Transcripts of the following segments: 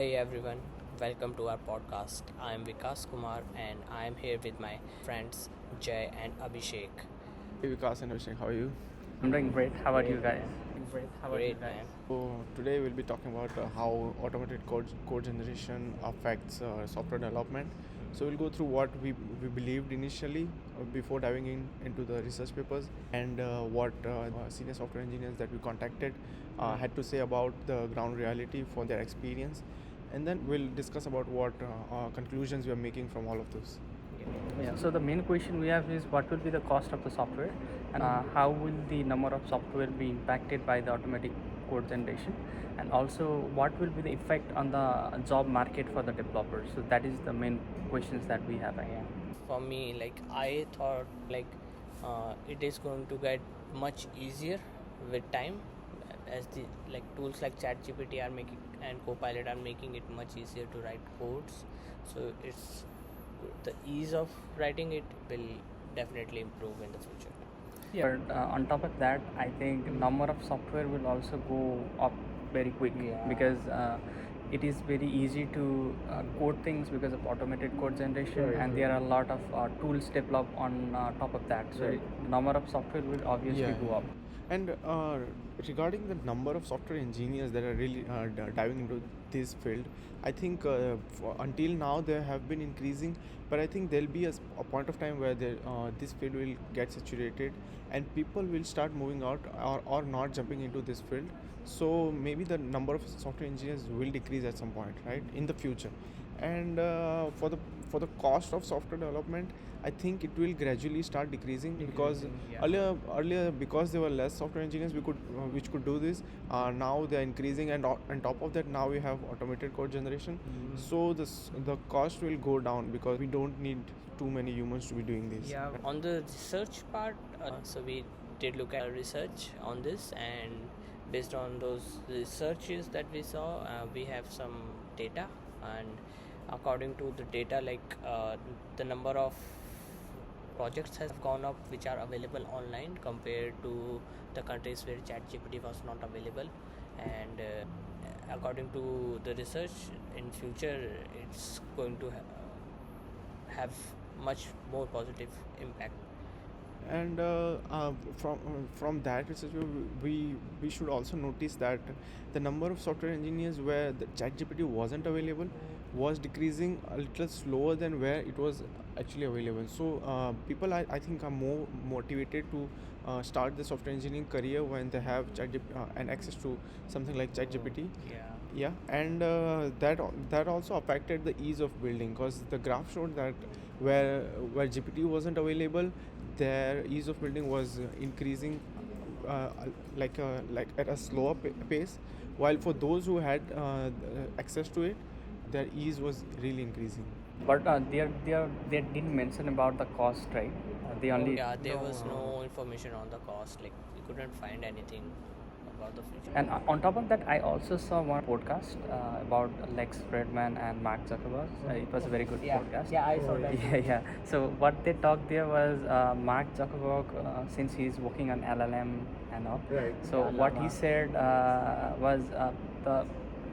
Hey everyone, welcome to our podcast. I am Vikas Kumar and I am here with my friends Jay and Abhishek. Hey Vikas and Abhishek, how are you? I'm doing great. How about you Great guys? man. Doing great. How about you Great guys? man. So today we'll be talking about how automated code generation affects software development. So we'll go through what we believed initially before diving into the research papers and what senior software engineers that we contacted had to say about the ground reality for their experience. And then we'll discuss about what conclusions we are making from all of this. Yeah. So the main question we have is what will be the cost of the software, and how will the number of software be impacted by the automatic code generation, and also what will be the effect on the job market for the developers. So that is the main questions that we have again. For me, I thought it is going to get much easier with time as the tools like ChatGPT are making and Copilot are making it much easier to write codes. So it's the ease of writing it will definitely improve in the future. Yeah. But on top of that, I think number of software will also go up very quick Yeah. because it is very easy to code things because of automated code generation, Right, and there are a lot of tools developed on top of that. So Right. number of software will obviously go up. And regarding the number of software engineers that are really diving into this field, I think until now they have been increasing, but I think there'll be a point of time where this field will get saturated and people will start moving out or not jumping into this field. So maybe the number of software engineers will decrease at some point, right, in the future. And for the cost of software development, I think it will gradually start decreasing because Yeah. earlier because there were less software engineers which could do this. Now they are increasing, and on top of that, now we have automated code generation. So the cost will go down because we don't need too many humans to be doing this. Yeah, on the research part, so we did look at research on this, and based on those researches that we saw, we have some data, and according to the data, the number of projects has gone up which are available online compared to the countries where ChatGPT was not available, and according to the research, in future it's going to have much more positive impact. And from that research, we should also notice that the number of software engineers where the ChatGPT wasn't available was decreasing a little slower than where it was actually available. So people I think are more motivated to start the software engineering career when they have ChatGPT and access to something like ChatGPT. Yeah, and that also affected the ease of building because the graph showed that where GPT wasn't available, their ease of building was increasing uh, like at a slower pace, while for those who had access to it, their ease was really increasing. But they didn't mention about the cost, right? They only Yeah, there was no information on the cost. Like we couldn't find anything about the future. And on top of that, I also saw one podcast about Lex Fredman and Mark Zuckerberg. It was a very good podcast. Yeah, I saw that. Yeah. So what they talked there was Mark Zuckerberg, since he's working on LLM and all. Right. So what he said was the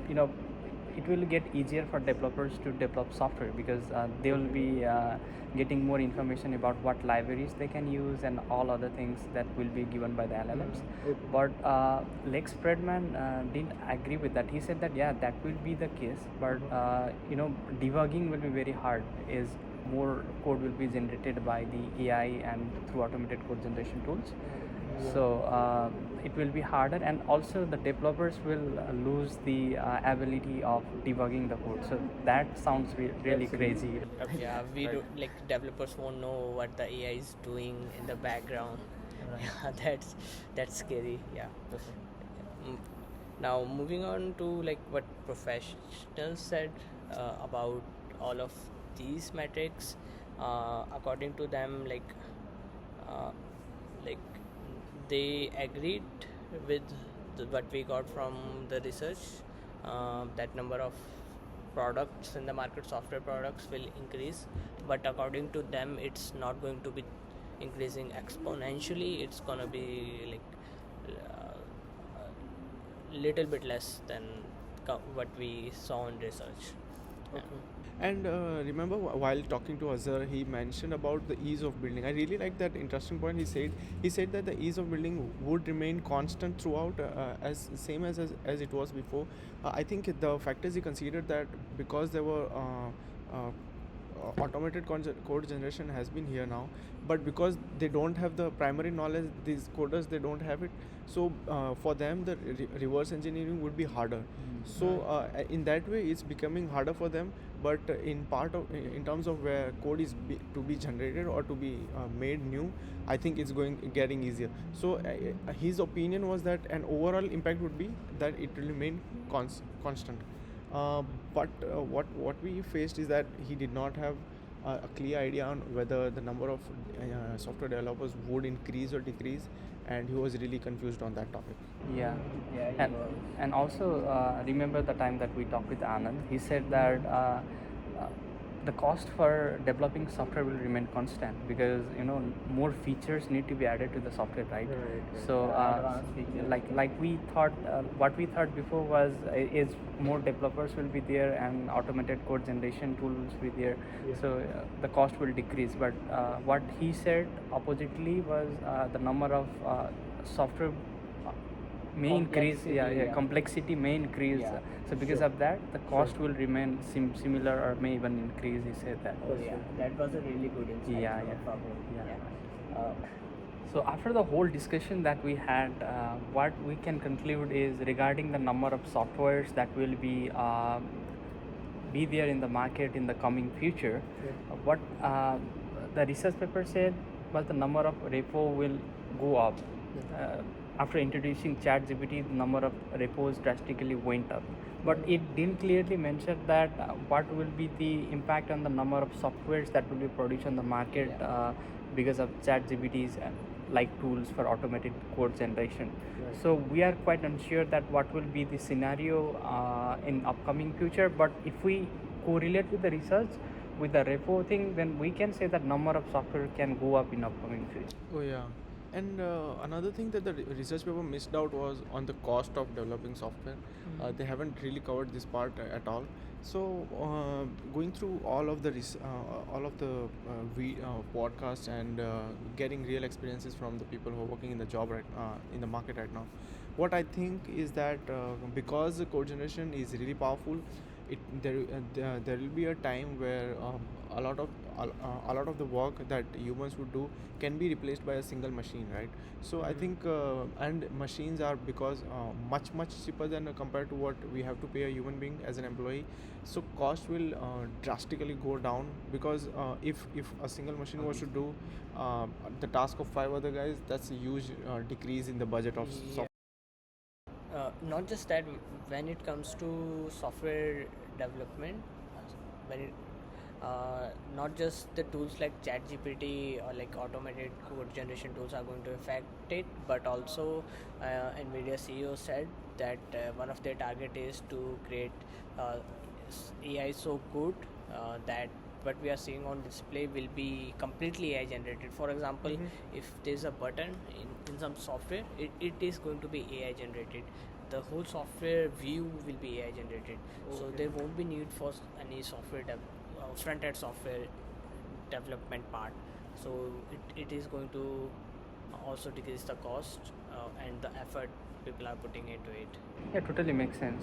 you know it will get easier for developers to develop software because they will be getting more information about what libraries they can use and all other things that will be given by the LLMs. But Lex Fredman didn't agree with that. He said that yeah, that will be the case, but debugging will be very hard. Is more code will be generated by the AI and through automated code generation tools. So it will be harder, and also the developers will lose the ability of debugging the code. So that sounds really crazy. Yeah, we do like developers won't know what the AI is doing in the background. Yeah, that's scary. Yeah. Mm. Now moving on to like what professionals said about all of these metrics. According to them, uh, like they agreed with what we got from the research, that number of products in the market, software products, will increase, but according to them it's not going to be increasing exponentially. It's gonna be like little bit less than what we saw in research. Yeah. And remember, while talking to Azhar, he mentioned about the ease of building. I really like that interesting point. He said that the ease of building would remain constant throughout, as same as it was before. I think the factors he considered that because there were automated code generation has been here now, but because they don't have the primary knowledge, these coders they don't have it. So for them, the reverse engineering would be harder. So in that way, it's becoming harder for them. But in terms of where code is to be generated or to be made new, I think it's getting easier. So his opinion was that an overall impact would be that it will remain constant. But what we faced is that he did not have a clear idea on whether the number of software developers would increase or decrease, and he was really confused on that topic. Yeah, Yeah, and and also remember the time that we talked with Anand. He said that the cost for developing software will remain constant because more features need to be added to the software, right? So Advanced features. like we thought, what we thought before was is more developers will be there and automated code generation tools will be there. So the cost will decrease. But what he said oppositely was the number of software may increase. Complexity may increase. Yeah, So because of that, the cost will remain similar or may even increase. He said that. Oh yeah, that was a really good insight. Yeah, from yeah. him. Yeah. So after the whole discussion that we had, what we can conclude is regarding the number of softwares that will be there in the market in the coming future. What the research paper said was the number of repo will go up. After introducing ChatGPT, the number of repos drastically went up. But it didn't clearly mention that what will be the impact on the number of softwares that will be produced on the market because of ChatGPT's like tools for automated code generation. So we are quite unsure that what will be the scenario in upcoming future. But if we correlate with the research with the repo thing, then we can say that number of software can go up in upcoming future. Oh yeah. And another thing that the research paper missed out was on the cost of developing software. They haven't really covered this part at all. So going through all of the podcasts and getting real experiences from the people who are working in the job in the market right now, what I think is that because the code generation is really powerful, there will be a time where a lot of the work that humans would do can be replaced by a single machine, right? So I think and machines are because much cheaper than compared to what we have to pay a human being as an employee. So cost will drastically go down because if a single machine was to do the task of 5 other guys, that's a huge decrease in the budget of software. Not just that, when it comes to software development, when it not just the tools like ChatGPT or like automated code generation tools are going to affect it, but also Nvidia CEO said that one of their target is to create AI so good that what we are seeing on display will be completely AI generated. For example, if there's a button in some software, it is going to be AI generated. The whole software view will be AI generated. So there won't be need for any front-end software development part. So it is going to also decrease the cost and the effort people are putting into it. Yeah, totally makes sense.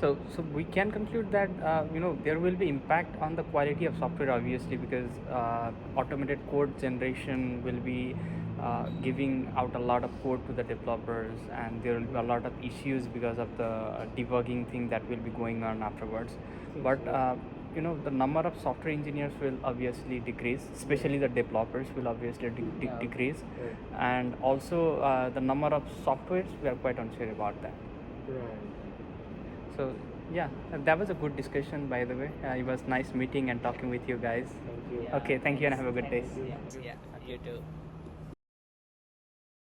So we can conclude that there will be impact on the quality of software, obviously, because automated code generation will be giving out a lot of code to the developers, and there will be a lot of issues because of the debugging thing that will be going on afterwards. But the number of software engineers will obviously decrease, especially the developers will obviously decrease, and also the number of softwares, we are quite unsure about that. So yeah, that was a good discussion, by the way. It was nice meeting and talking with you guys. Thank you. Okay, thank you and have a good day. Yeah, you too.